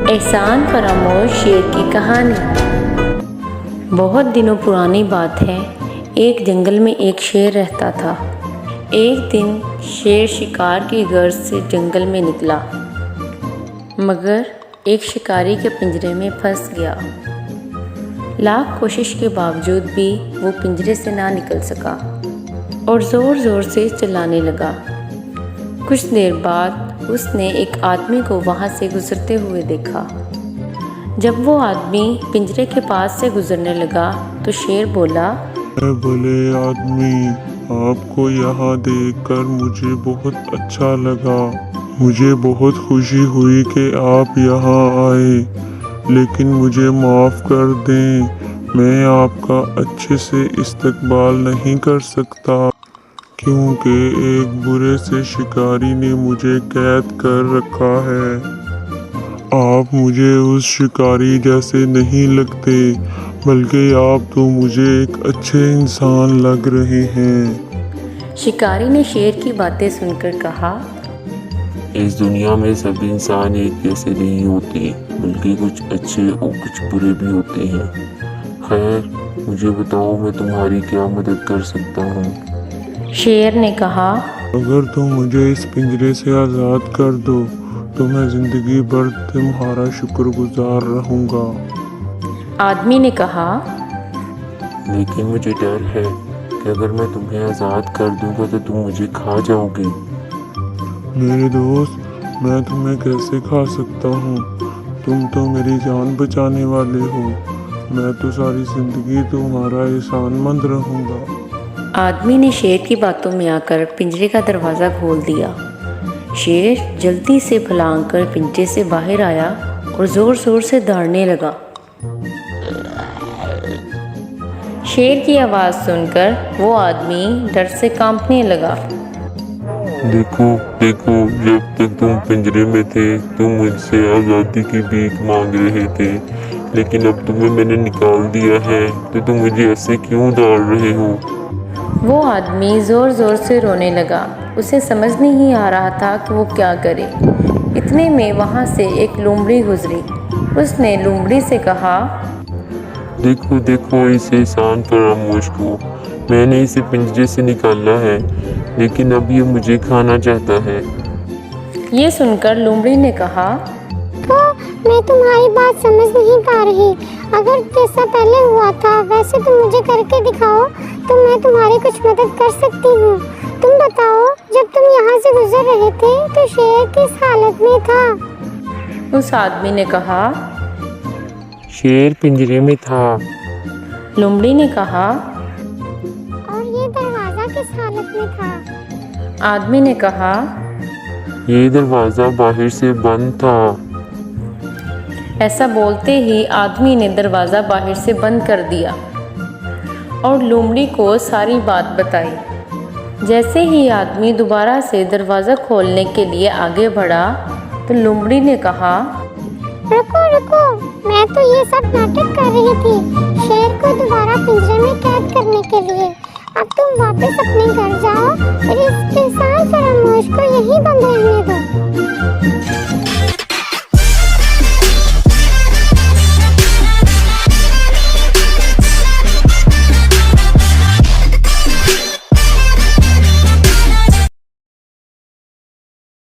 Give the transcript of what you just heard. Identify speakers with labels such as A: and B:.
A: एहसान फरामोश शेर की कहानी। बहुत दिनों पुरानी बात है। एक जंगल में एक शेर रहता था। एक दिन शेर शिकार की गर्ज से जंगल में निकला, मगर एक शिकारी के पिंजरे में फंस गया। लाख कोशिश के बावजूद भी वो पिंजरे से ना निकल सका और ज़ोर ज़ोर से चिल्लाने लगा। कुछ देर बाद उसने एक आदमी को वहाँ से गुजरते हुए देखा। जब वो आदमी पिंजरे के पास से गुजरने लगा तो शेर बोला,
B: भले आदमी, आपको यहाँ देखकर मुझे बहुत अच्छा लगा। मुझे बहुत खुशी हुई कि आप यहाँ आए, लेकिन मुझे माफ़ कर दें, मैं आपका अच्छे से इस्तकबाल नहीं कर सकता, क्योंकि एक बुरे से शिकारी ने मुझे कैद कर रखा है। आप मुझे उस शिकारी जैसे नहीं लगते, बल्कि आप तो मुझे एक अच्छे इंसान लग रहे हैं।
A: शिकारी ने शेर की बातें सुनकर कहा,
C: इस दुनिया में सब इंसान एक जैसे नहीं होते, बल्कि कुछ अच्छे और कुछ बुरे भी होते हैं। खैर, मुझे बताओ मैं तुम्हारी क्या मदद कर सकता हूँ।
A: शेर ने कहा,
B: अगर तुम मुझे इस पिंजरे से आज़ाद कर दो तो मैं ज़िंदगी भर तुम्हारा शुक्रगुजार रहूँगा।
A: आदमी ने कहा,
C: लेकिन मुझे डर है कि अगर मैं तुम्हें आज़ाद कर दूंगा तो तुम मुझे खा जाओगे।
B: मेरे दोस्त, मैं तुम्हें कैसे खा सकता हूँ? तुम तो मेरी जान बचाने वाले हो। मैं तो सारी ज़िंदगी तुम्हारा एहसानमंद रहूँगा।
A: आदमी ने शेर की बातों में आकर पिंजरे का दरवाज़ा खोल दिया। शेर जल्दी से फलांग कर पिंजरे से बाहर आया और ज़ोर ज़ोर से दौड़ने लगा। शेर की आवाज़ सुनकर वो आदमी डर से कांपने लगा।
C: देखो देखो, जब तक तुम पिंजरे में थे तुम मुझसे आज़ादी की भीख मांग रहे थे, लेकिन अब तुम्हें मैंने निकाल दिया है तो तुम मुझे ऐसे क्यों दौड़ रहे हो।
A: वो आदमी ज़ोर ज़ोर से रोने लगा। उसे समझ नहीं आ रहा था कि वो क्या करे। इतने में वहाँ से एक लोमड़ी गुजरी। उसने लोमड़ी से कहा,
C: देखो देखो इस एहसान फरामोश को, मैंने इसे पिंजरे से निकाला है, लेकिन अब ये मुझे खाना चाहता है।
A: ये सुनकर लोमड़ी ने कहा,
D: तो मैं तुम्हारी बात समझ नहीं पा रही। अगर जैसा पहले हुआ था वैसे तुम मुझे करके दिखाओ तो मैं तुम्हारी कुछ मदद कर सकती हूँ। तुम बताओ, जब तुम यहाँ से गुजर रहे थे तो शेर किस हालत में था?
A: उस आदमी ने कहा,
C: शेर पिंजरे में था।
A: लोमड़ी ने कहा,
D: और ये दरवाज़ा किस हालत में था?
A: आदमी ने कहा,
C: ये दरवाज़ा बाहर से बंद था।
A: ऐसा बोलते ही आदमी ने दरवाज़ा बाहर से बंद कर दिया और लोमड़ी को सारी बात बताई। जैसे ही आदमी दोबारा से दरवाज़ा खोलने के लिए आगे बढ़ा तो लोमड़ी ने कहा,
D: रुको रुको, मैं तो ये सब नाटक कर रही थी शेर को दोबारा पिंजरे में कैद करने के लिए। अब तुम वापस अपने घर जाओ और इस एहसान फरामोश को यहीं बंद रहने दो।